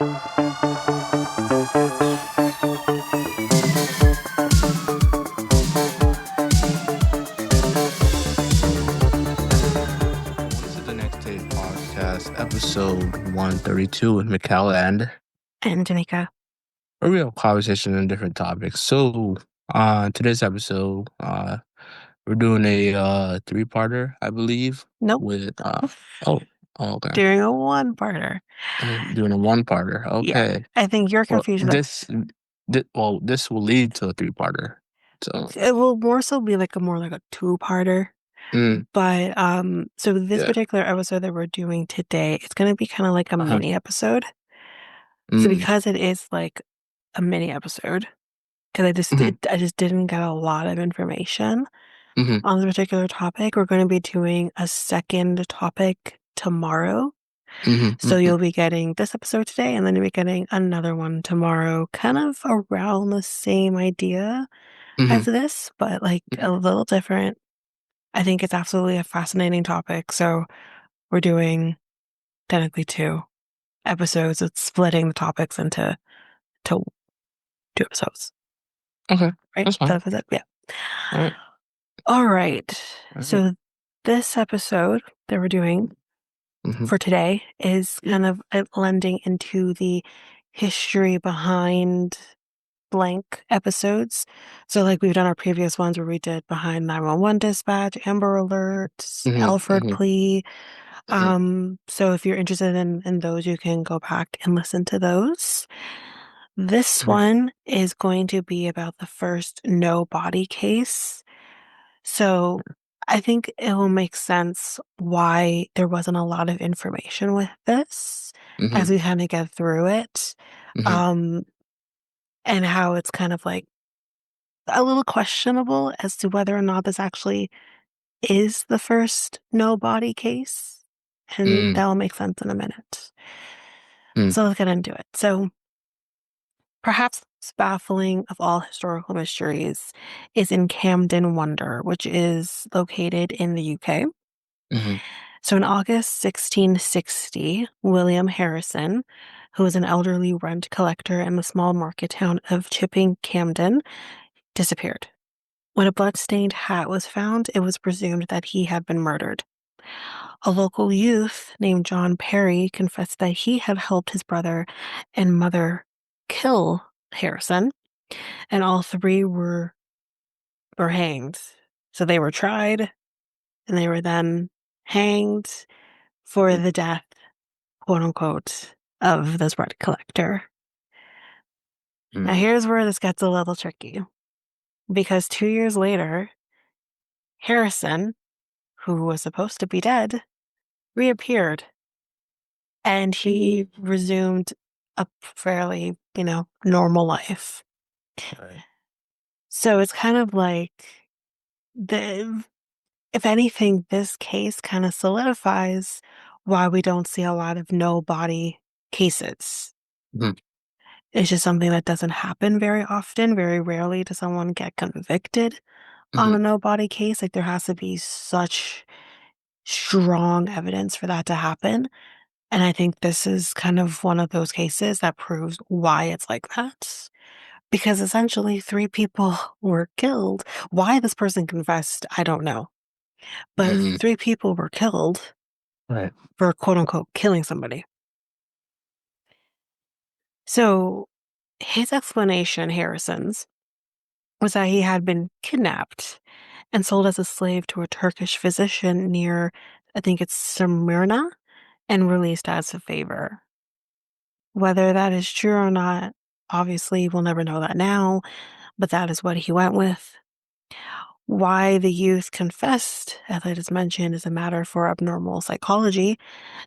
This is the Next Take podcast, episode 132 with Mikel and Tanyka. where we have conversation on different topics. So, today's episode, we're doing a three-parter, I believe, Nope. with oh, okay, Doing a one-parter. doing a one-parter. Yeah. Okay, I think you're well, confused. this will lead to a three-parter. So, It will more so be more like a two-parter. mm, But so this yeah, particular episode that we're doing today, it's gonna be kind of like a uh-huh, mini episode. So mm, because it is like a mini episode, because mm-hmm, I just didn't get a lot of information mm-hmm, on this particular topic, we're going to be doing a second topic tomorrow. mm-hmm, So you'll be getting this episode today, and then you'll be getting another one tomorrow, kind of around the same idea mm-hmm, as this, but like mm-hmm. a little different. I think it's absolutely a fascinating topic. So we're doing technically two episodes. It's splitting the topics into to two episodes, Okay, right? that's fine. That was it. Yeah. All right, All right. all right. So this episode that we're doing Mm-hmm, for today is kind of lending into the history behind blank episodes. So like we've done our previous ones where we did behind 911 dispatch, Amber Alert, mm-hmm, Alfred mm-hmm, plea. mm-hmm, So if you're interested in those, you can go back and listen to those. This mm-hmm, one is going to be about the first no body case. So I think it will make sense why there wasn't a lot of information with this mm-hmm, as we kind of get through it. mm-hmm. Um, and how it's kind of like a little questionable as to whether or not this actually is the first no body case. And Mm, that'll make sense in a minute. mm, So let's get into it. So perhaps the most baffling of all historical mysteries is in Camden Wonder, which is located in the UK. mhm, So in August 1660, William Harrison, who was an elderly rent collector in the small market town of Chipping Camden, disappeared. When a blood-stained hat was found, it was presumed that he had been murdered. A local youth named John Perry confessed that he had helped his brother and mother kill Harrison, and all three were hanged. So they were tried, and they were then hanged for the death, quote unquote, of this bread collector. Now, mm, here's where this gets a little tricky because 2 years later, Harrison, who was supposed to be dead, reappeared and he resumed a fairly, normal life. right. So it's kind of like the, if anything, this case kind of solidifies why we don't see a lot of no body cases. Mhm, It's just something that doesn't happen very often. Very rarely does someone get convicted on mhm, a no body case. Like there has to be such strong evidence for that to happen. And I think this is kind of one of those cases that proves why it's like that. Because essentially, three people were killed. Why this person confessed, I don't know. But mm, three people were killed right. for quote unquote killing somebody. So his explanation, Harrison's, was that he had been kidnapped and sold as a slave to a Turkish physician near, I think it's Smyrna, and released as a favor. Whether that is true or not, obviously we'll never know that now, but that is what he went with. Why the youth confessed, as I just mentioned, is a matter for abnormal psychology,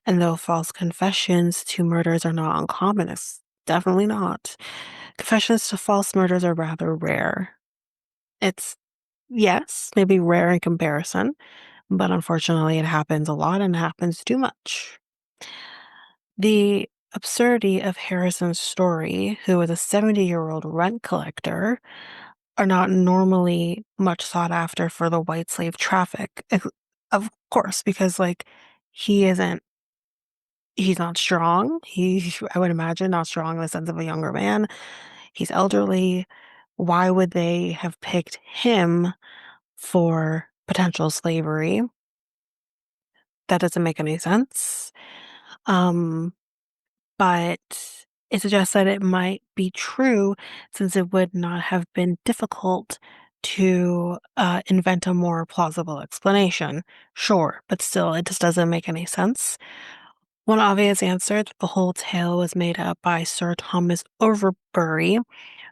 and though false confessions to murders are not uncommon, it's definitely not. Confessions to false murders are rather rare. It's, yes, maybe rare in comparison, but unfortunately it happens a lot and happens too much. The absurdity of Harrison's story, who was a 70-year-old rent collector, are not normally much sought after for the white slave traffic. Of course, because he isn't He's not strong. I would imagine, not strong in the sense of a younger man. He's elderly. Why would they have picked him for potential slavery? That doesn't make any sense. Um, but it suggests that it might be true since it would not have been difficult to invent a more plausible explanation. Sure, but still, it just doesn't make any sense. One obvious answer that the whole tale was made up by Sir Thomas Overbury,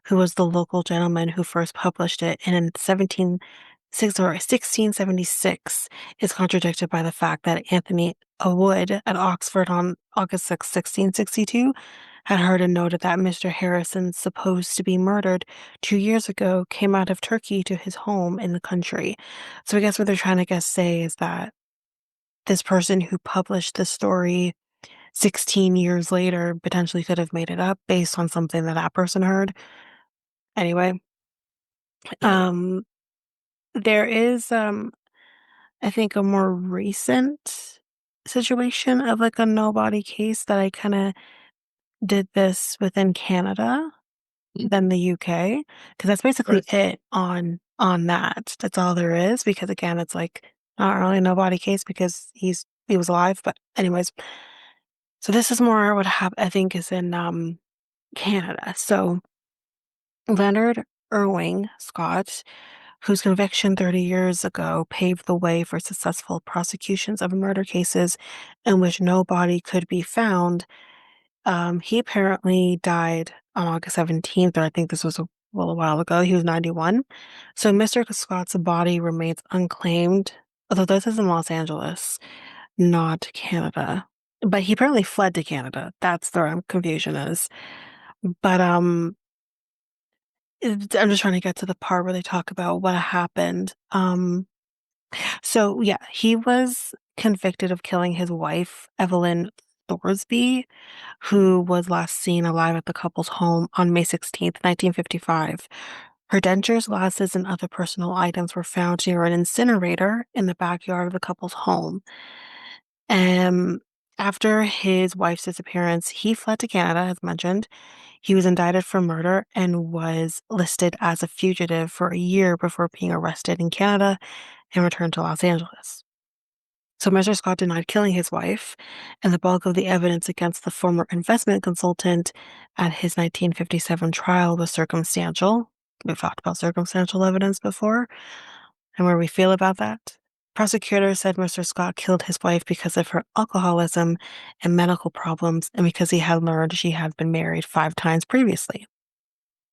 who was the local gentleman who first published it in 1676, is contradicted by the fact that Anthony Wood at Oxford on August 6, 1662, had heard and noted that Mr. Harrison, supposed to be murdered 2 years ago, came out of Turkey to his home in the country. So I guess what they're trying to say is that this person who published the story 16 years later potentially could have made it up based on something that that person heard. Anyway, Yeah. um, there is, I think, a more recent situation of like a nobody case that I kind of did this within Canada Mm. than the UK, because that's basically Right. it on that. That's all there is. Because again, it's like not really a nobody case because he was alive. But anyways, so this is more what I think is in Canada. So Leonard Irving Scott, whose conviction 30 years ago paved the way for successful prosecutions of murder cases in which no body could be found. He apparently died on August 17th, or I think this was a while ago. He was 91. So Mr. Scott's body remains unclaimed, although this is in Los Angeles, not Canada. But he apparently fled to Canada. That's where confusion is. But I'm just trying to get to the part where they talk about what happened. So yeah, he was convicted of killing his wife, Evelyn Thorsby, who was last seen alive at the couple's home on May 16th, 1955. Her dentures, glasses, and other personal items were found near an incinerator in the backyard of the couple's home. Um, After his wife's disappearance, he fled to Canada, as mentioned. He was indicted for murder and was listed as a fugitive for a year before being arrested in Canada and returned to Los Angeles. So Mr. Scott denied killing his wife, and the bulk of the evidence against the former investment consultant at his 1957 trial was circumstantial. We've talked about circumstantial evidence before, and where we feel about that. Prosecutors said Mr. Scott killed his wife because of her alcoholism and medical problems, and because he had learned she had been married 5 times previously.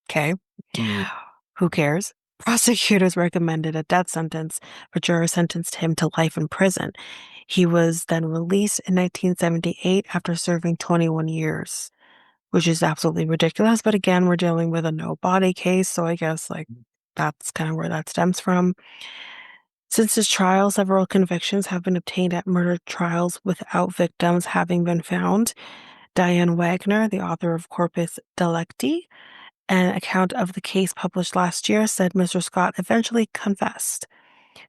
Okay. Mm. Who cares? Prosecutors recommended a death sentence, but jurors sentenced him to life in prison. He was then released in 1978 after serving 21 years, which is absolutely ridiculous. But again, we're dealing with a no body case, so I guess like that's kind of where that stems from. Since his trial, several convictions have been obtained at murder trials without victims having been found. Diane Wagner, the author of Corpus Delicti, an account of the case published last year, said Mr. Scott eventually confessed.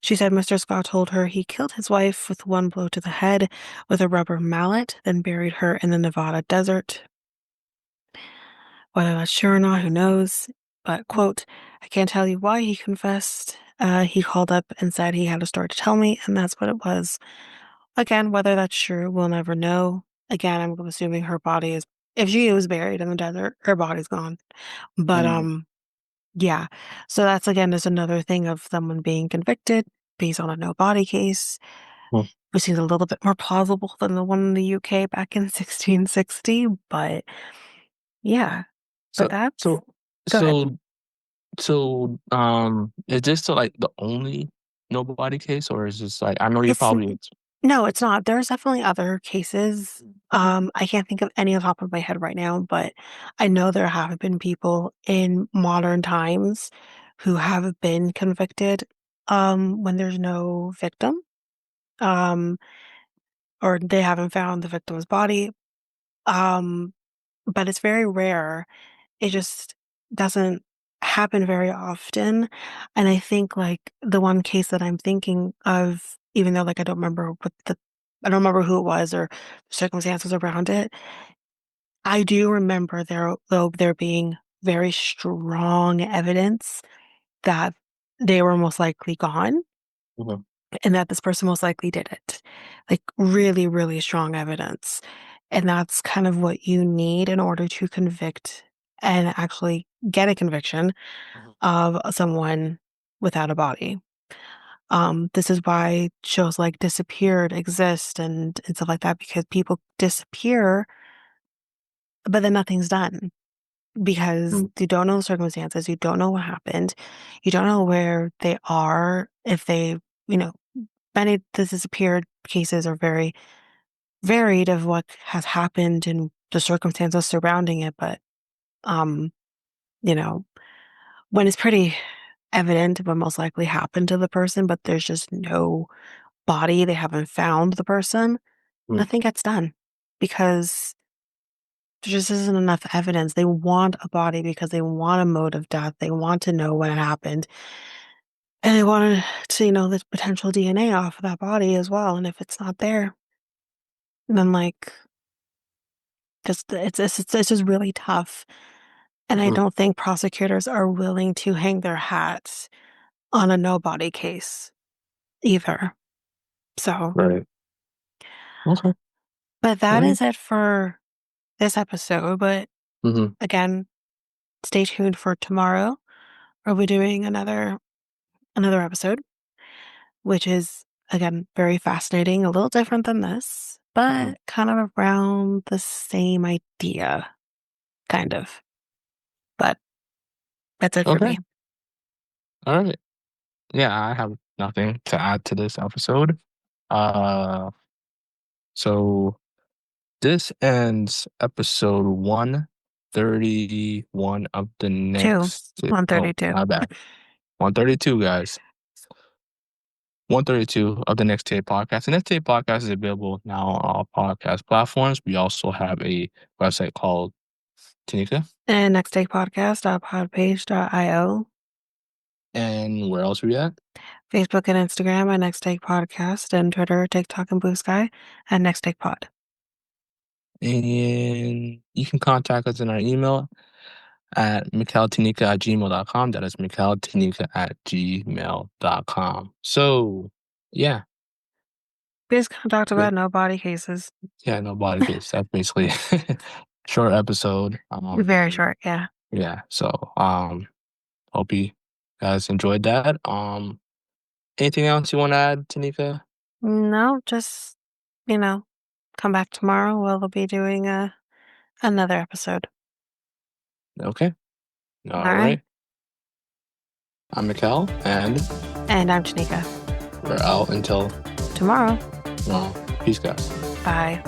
She said Mr. Scott told her he killed his wife with one blow to the head with a rubber mallet, then buried her in the Nevada desert. Whether that's true or not, who knows? But, quote, I can't tell you why he confessed. He called up and said he had a story to tell me, and that's what it was. Again, whether that's true, we'll never know. Again, I'm assuming her body is, if she was buried in the desert, her body's gone. But, Mm. yeah. So that's again is another thing of someone being convicted based on a no body case, Mm. which seems a little bit more plausible than the one in the UK back in 1660. But yeah, but So that's so go ahead. so is this like the only nobody case, or is this like I know you It's probably no, it's not. There's definitely other cases. I can't think of any on top of my head right now, but I know there have been people in modern times who have been convicted when there's no victim. Um, or they haven't found the victim's body. Um, but it's very rare. It just doesn't happen very often. And I think like the one case that I'm thinking of, even though like I don't remember what the I don't remember who it was or the circumstances around it. I do remember there being very strong evidence that they were most likely gone Mhm. and that this person most likely did it. Like really, really strong evidence. And that's kind of what you need in order to convict and actually get a conviction Mhm. of someone without a body. This is why shows like Disappeared exist and stuff like that because people disappear, but then nothing's done because Mm. you don't know the circumstances, you don't know what happened, you don't know where they are, if they, you know, many of the disappeared cases are very varied of what has happened and the circumstances surrounding it, but um, you know, when it's pretty evident what most likely happened to the person, but there's just no body, they haven't found the person, Mm. nothing gets done because there just isn't enough evidence. They want a body because they want a mode of death. They want to know when it happened. And they want to, the potential DNA off of that body as well. And if it's not there, then like just it's just really tough. And I Mhm. don't think prosecutors are willing to hang their hats on a nobody case either. So, Right. Okay. but All that right. is it for this episode. But Mhm. again, stay tuned for tomorrow. We'll be doing another episode, which is again very fascinating, a little different than this, Mhm. but kind of around the same idea, kind of. But that's it for Okay. me. All right. Yeah, I have nothing to add to this episode. Uh, so this ends episode 131 of the Two, next. Oh, 132. my bad. 132, guys. 132 of the Next Tape podcast. The Next Tape podcast is available now on all podcast platforms. We also have a website called Tanika. And next take podcast.podpage.io, And where else are we at? Facebook and Instagram at Next Take Podcast, and Twitter, TikTok, and Blue Sky at Next Take Pod. And you can contact us in our email at mikeltanika@gmail.com. That is mikeltanika@gmail.com. So, yeah. We just kind of talked Good. about no body cases. Yeah, no body case. That's basically short episode. Very short, yeah. Yeah. So, hope you guys enjoyed that. Anything else you want to add, Tanika? No, just, you know, come back tomorrow. We'll be doing another episode. Okay. All All right. right. I'm Mikel, and And I'm Tanika. we're out until Tomorrow. tomorrow. Peace, guys. Bye.